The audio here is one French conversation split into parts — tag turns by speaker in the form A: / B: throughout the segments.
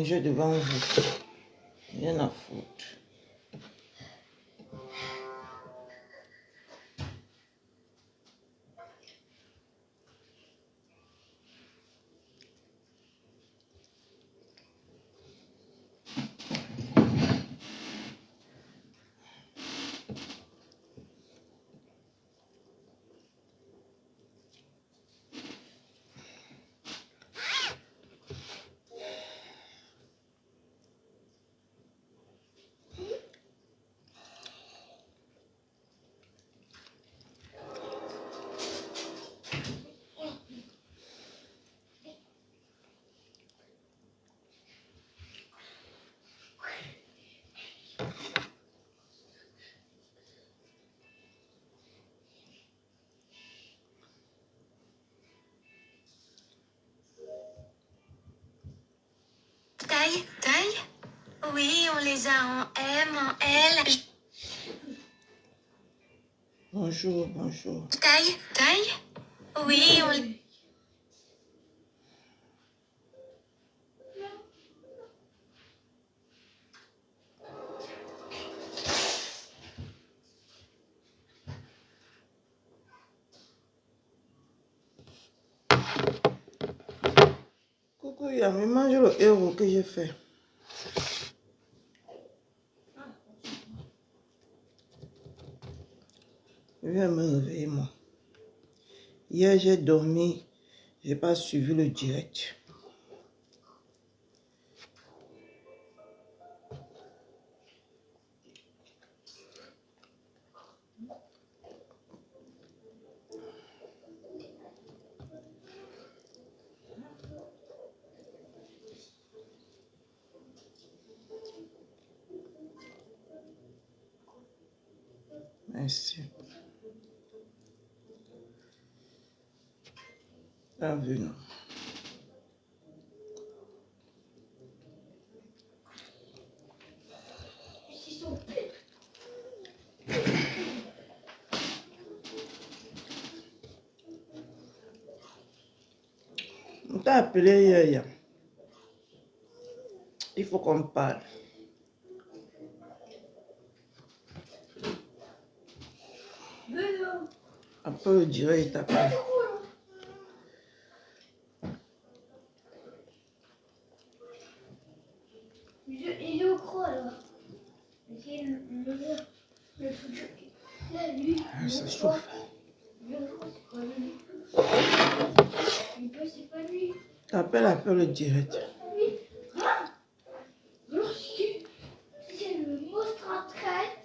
A: manger devant vous. Rien à foutre.
B: Taille. Oui, on les a en M, en L.
A: Bonjour.
B: Taille. Oui, on les...
A: Coucou, Yami, mange le héros que j'ai fait. Je viens me réveiller, moi. Hier, j'ai dormi. J'ai pas suivi le direct. Merci. T'as vu, non? On t'a appelé hier. Il faut qu'on parle. Après le direct, il t'appelle.
C: Il est au croix là. C'est le truc. Là, lui.
A: Ça chauffe.
C: C'est pas lui.
A: Appelle le direct.
C: C'est le monstre en traite.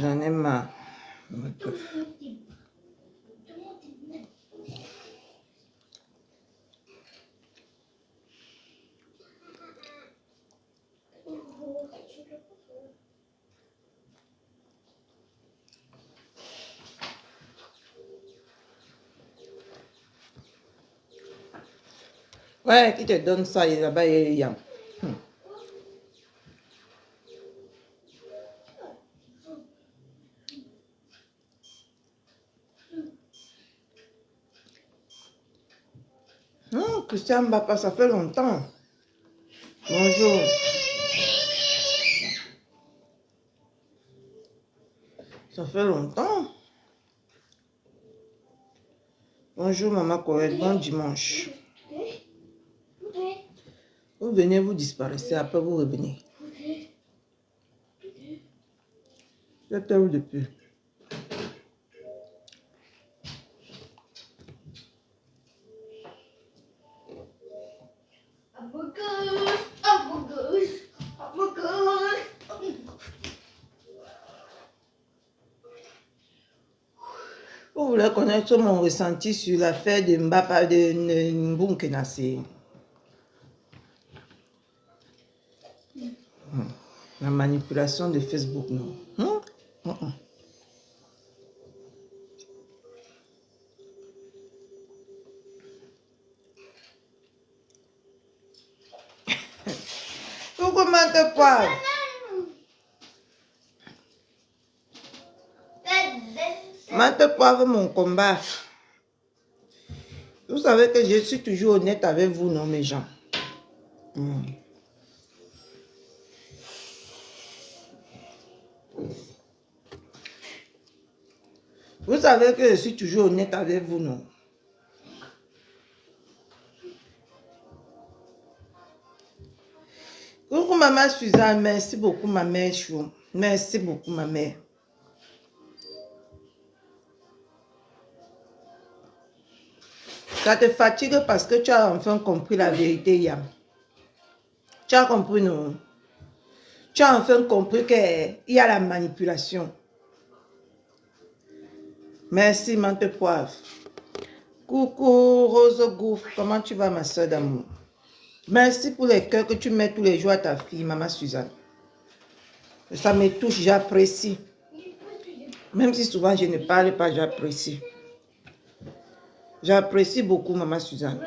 A: J'en ai marre. Ouais, qui te donne ça, il là-bas, il y a. Non, Christian Mbapa, ça fait longtemps. Bonjour. Ça fait longtemps. Bonjour, maman Corette. Bon dimanche. Vous venez, vous disparaissez, après vous revenez. Vous êtes où depuis? Vous voulez connaître mon ressenti sur l'affaire de Mbapa de Mbunkenase? La manipulation de Facebook, non? Pourquoi te parle? Mante poivre, mon combat. Vous savez que je suis toujours honnête avec vous, non, mes gens. Vous savez que je suis toujours honnête avec vous, non? Coucou maman Suzanne, merci beaucoup ma mère chou. Merci beaucoup ma mère. Ça te fatigue parce que tu as enfin compris la vérité, Yam. Tu as compris, non? Tu as enfin compris qu'il y a la manipulation. Merci, Mante Poivre. Coucou, Rose Gouffre. Comment tu vas, ma soeur d'amour? Merci pour les cœurs que tu mets tous les jours à ta fille, maman Suzanne. Ça me touche, j'apprécie. Même si souvent je ne parle pas, j'apprécie. J'apprécie beaucoup, maman Suzanne.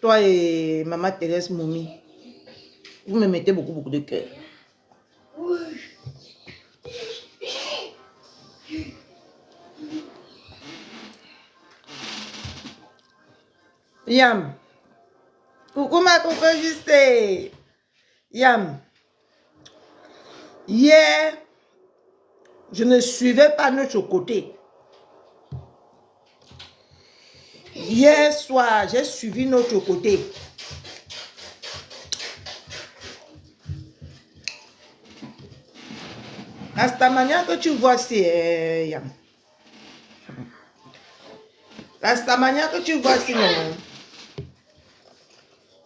A: Toi et maman Thérèse Moumi, vous me mettez beaucoup de cœur. Yam. Coucou ma coco juste. Yam. Hier, je ne suivais pas notre côté. Hier soir, j'ai suivi notre côté. La manière que tu vois, c'est Yam. La manière que tu vois, c'est non.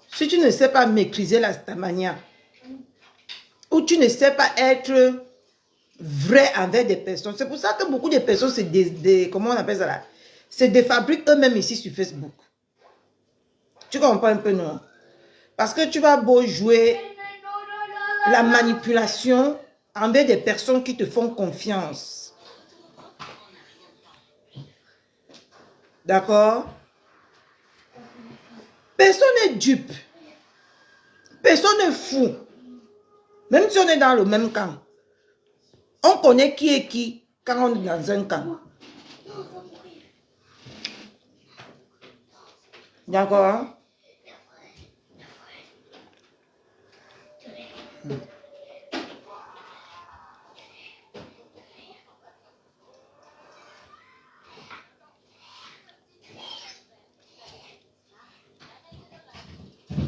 A: Si tu ne sais pas maîtriser la stamania, ou tu ne sais pas être vrai envers des personnes, c'est pour ça que beaucoup de personnes comment on appelle ça là, se défabriquent eux-mêmes ici sur Facebook. Tu comprends un peu, non? Parce que tu vas beau jouer la manipulation envers des personnes qui te font confiance. D'accord? Personne n'est dupe. Personne n'est fou. Même si on est dans le même camp. On connaît qui est qui quand on est dans un camp. D'accord?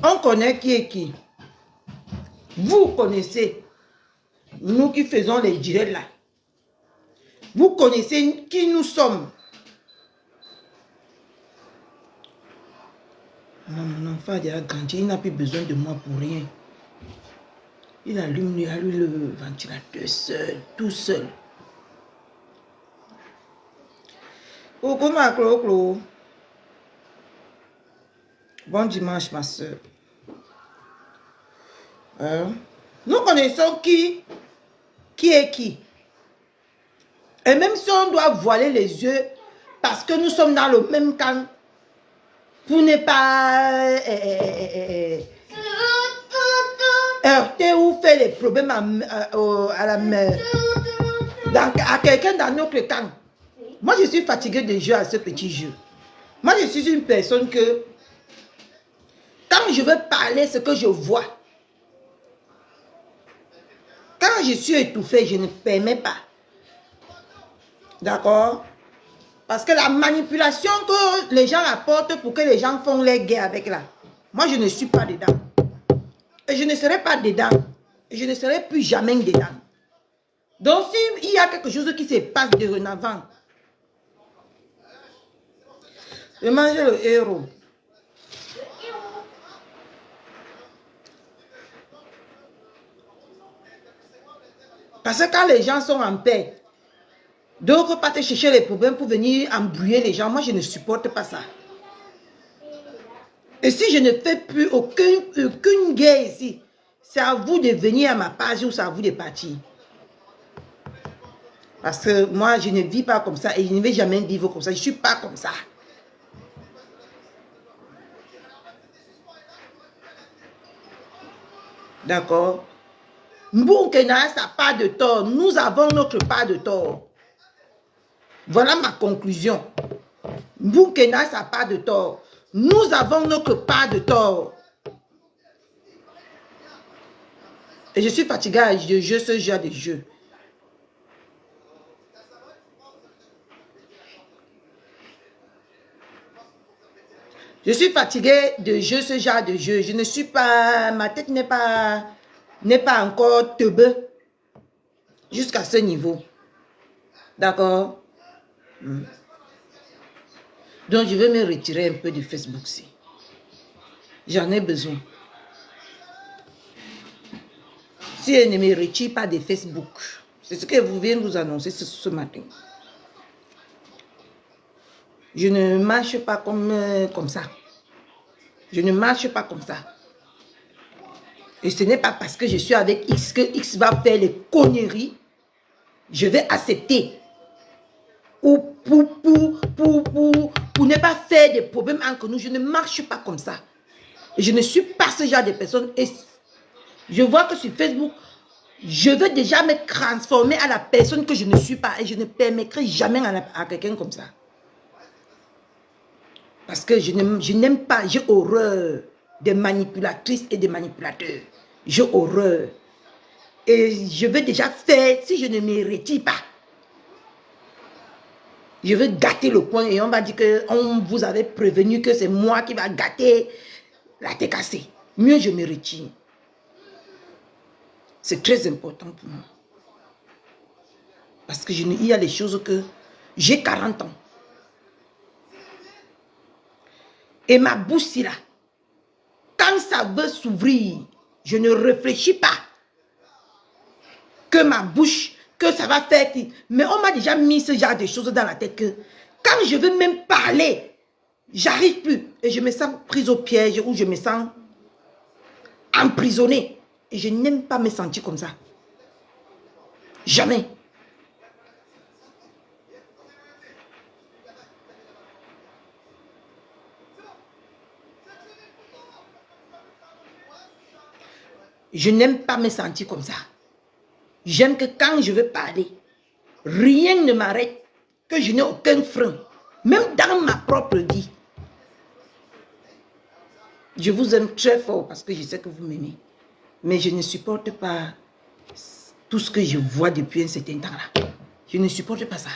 A: On connaît qui est qui. Vous connaissez. Nous qui faisons les directs là. Vous connaissez qui nous sommes. Mon enfant a déjà grandi. Il n'a plus besoin de moi pour rien. Il allume le ventilateur seul, tout seul. Coucou ma Clo-Clo. Bon dimanche ma soeur. Nous connaissons qui est qui. Et même si on doit voiler les yeux parce que nous sommes dans le même camp, pour ne pas heurter ou faire des problèmes à quelqu'un dans notre camp. Moi, je suis fatiguée de jouer à ce petit jeu. Moi, je suis une personne que quand je veux parler ce que je vois, quand je suis étouffée, je ne permets pas. D'accord? Parce que la manipulation que les gens apportent pour que les gens font les guerres avec là, moi, je ne suis pas dedans. Et je ne serai pas dedans. Et je ne serai plus jamais dedans. Donc, s'il y a quelque chose qui se passe de renavant, je mange le héros. Parce que quand les gens sont en paix, d'autres pas te chercher les problèmes pour venir embrouiller les gens. Moi, je ne supporte pas ça. Et si je ne fais plus aucune guerre ici, c'est à vous de venir à ma page ou c'est à vous de partir. Parce que moi, je ne vis pas comme ça et je ne vais jamais vivre comme ça. Je ne suis pas comme ça. D'accord? Mboukena a sa part de tort. Nous avons notre part de tort. Voilà ma conclusion. Mboukena a sa part de tort. Nous avons notre part de tort. Et je suis fatiguée de jouer ce genre de jeu. Je suis fatiguée de jouer ce genre de jeu. Je ne suis pas... Ma tête n'est pas encore teubée jusqu'à ce niveau. D'accord? Donc, je vais me retirer un peu du Facebook-ci. J'en ai besoin. Si elle ne me retire pas de Facebook, c'est ce que vous venez de vous annoncer ce matin. Je ne marche pas comme ça. Je ne marche pas comme ça. Et ce n'est pas parce que je suis avec X que X va faire les conneries. Je vais accepter. Ou pour ne pas faire des problèmes entre nous. Je ne marche pas comme ça. Et je ne suis pas ce genre de personne. Et je vois que sur Facebook, je veux déjà me transformer à la personne que je ne suis pas. Et je ne permettrai jamais à quelqu'un comme ça. Parce que je n'aime pas, j'ai horreur des manipulatrices et des manipulateurs. J'ai horreur. Et je veux déjà faire, si je ne me retire pas, je veux gâter le coin et on va dire qu'on vous avait prévenu que c'est moi qui va gâter la tête cassée. Mieux je me retire. C'est très important pour moi. Parce que il y a des choses que j'ai 40 ans. Et ma bouche là, quand ça veut s'ouvrir, je ne réfléchis pas que ma bouche, que ça va faire. Mais on m'a déjà mis ce genre de choses dans la tête que quand je veux même parler, j'arrive plus. Et je me sens prise au piège ou je me sens emprisonnée. Et je n'aime pas me sentir comme ça. Jamais. Je n'aime pas me sentir comme ça. J'aime que quand je veux parler, rien ne m'arrête, que je n'ai aucun frein. Même dans ma propre vie. Je vous aime très fort parce que je sais que vous m'aimez. Mais je ne supporte pas tout ce que je vois depuis un certain temps-là. Je ne supporte pas ça.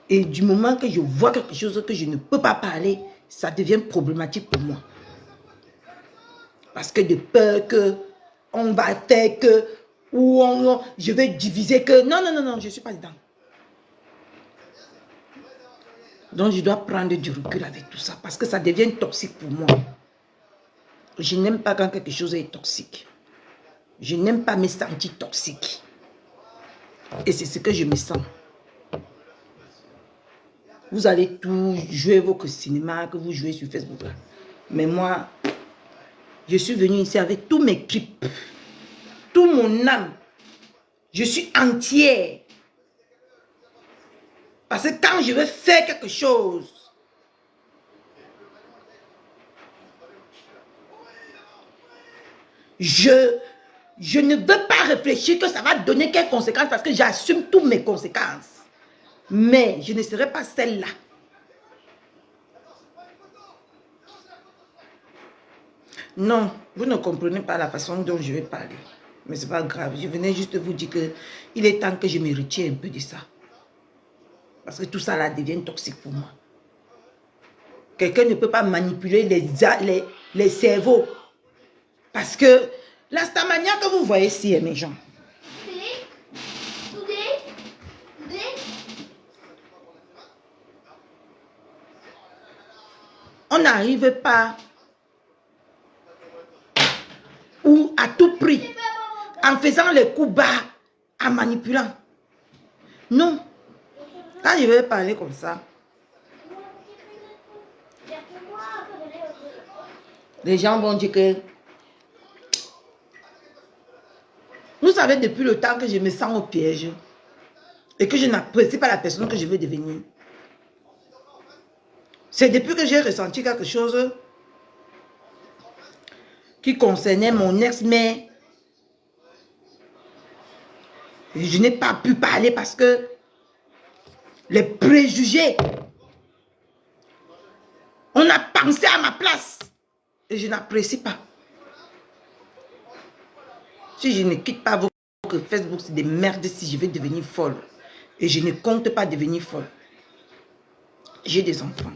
A: Et du moment que je vois quelque chose que je ne peux pas parler, ça devient problématique pour moi. Parce que de peur que on va faire que, ou je vais diviser que, non, je ne suis pas dedans. Donc je dois prendre du recul avec tout ça parce que ça devient toxique pour moi. Je n'aime pas quand quelque chose est toxique. Je n'aime pas me sentir toxique. Et c'est ce que je me sens. Vous allez tout jouer vos cinémas que vous jouez sur Facebook. Là. Mais moi, je suis venue ici avec tous mes tripes, tout mon âme. Je suis entière. Parce que quand je veux faire quelque chose, je ne veux pas réfléchir que ça va donner quelles conséquences parce que j'assume toutes mes conséquences. Mais je ne serai pas celle-là. Non, vous ne comprenez pas la façon dont je vais parler. Mais ce n'est pas grave. Je venais juste vous dire qu'il est temps que je me retire un peu de ça. Parce que tout ça là devient toxique pour moi. Quelqu'un ne peut pas manipuler les cerveaux. Parce que la Starmania que vous voyez ici, mes gens. On n'arrive pas ou à tout prix en faisant les coups bas, en manipulant. Non. Quand je vais parler comme ça, les gens vont dire que vous savez depuis le temps que je me sens au piège et que je n'apprécie pas la personne que je veux devenir. C'est depuis que j'ai ressenti quelque chose qui concernait mon ex-mère Je n'ai pas pu parler parce que les préjugés, on a pensé à ma place et je n'apprécie pas. Si je ne quitte pas votre Facebook, c'est des merdes si je vais devenir folle. Et je ne compte pas devenir folle. J'ai des enfants.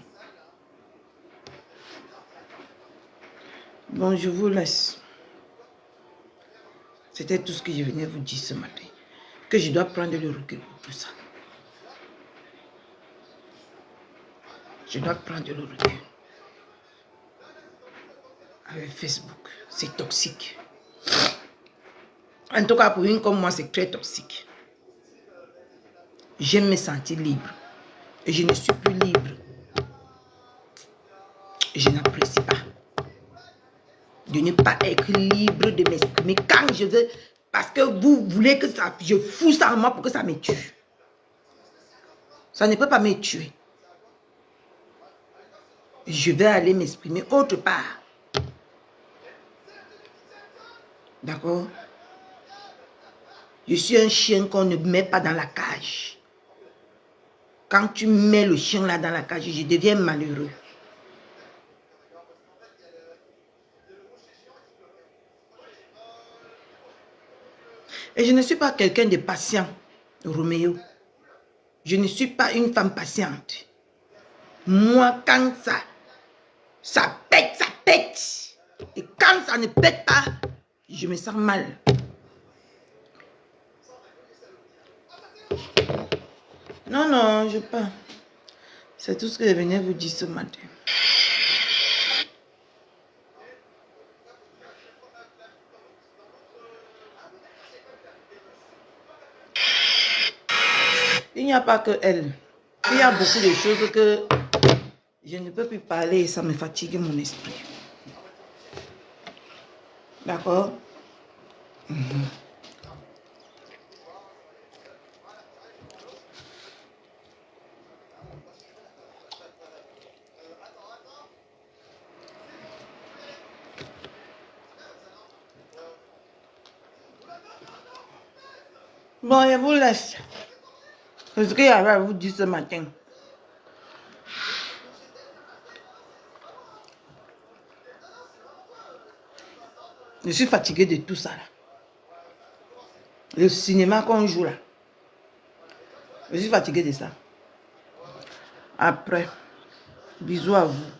A: Bon, je vous laisse. C'était tout ce que je venais vous dire ce matin. Que je dois prendre le recul pour tout ça. Je dois prendre le recul. Avec Facebook, c'est toxique. En tout cas, pour une comme moi, c'est très toxique. J'aime me sentir libre. Et je ne suis plus libre. Je n'apprécie pas. De ne pas être libre de m'exprimer quand je veux. Parce que vous voulez que ça, je fous ça en moi pour que ça me tue. Ça ne peut pas me tuer. Je vais aller m'exprimer autre part. D'accord? Je suis un chien qu'on ne met pas dans la cage. Quand tu mets le chien là dans la cage, je deviens malheureux. Et je ne suis pas quelqu'un de patient, Roméo. Je ne suis pas une femme patiente. Moi, quand ça pète, ça pète. Et quand ça ne pète pas, je me sens mal. Non, non, je pas. C'est tout ce que je venais vous dire ce matin. Il n'y a pas que elle. Il y a beaucoup de choses que je ne peux plus parler et ça me fatigue mon esprit. D'accord? Bon, je vous laisse. C'est ce qu'il y avait à vous dire ce matin. Je suis fatiguée de tout ça là. Le cinéma qu'on joue là. Je suis fatiguée de ça. Après, bisous à vous.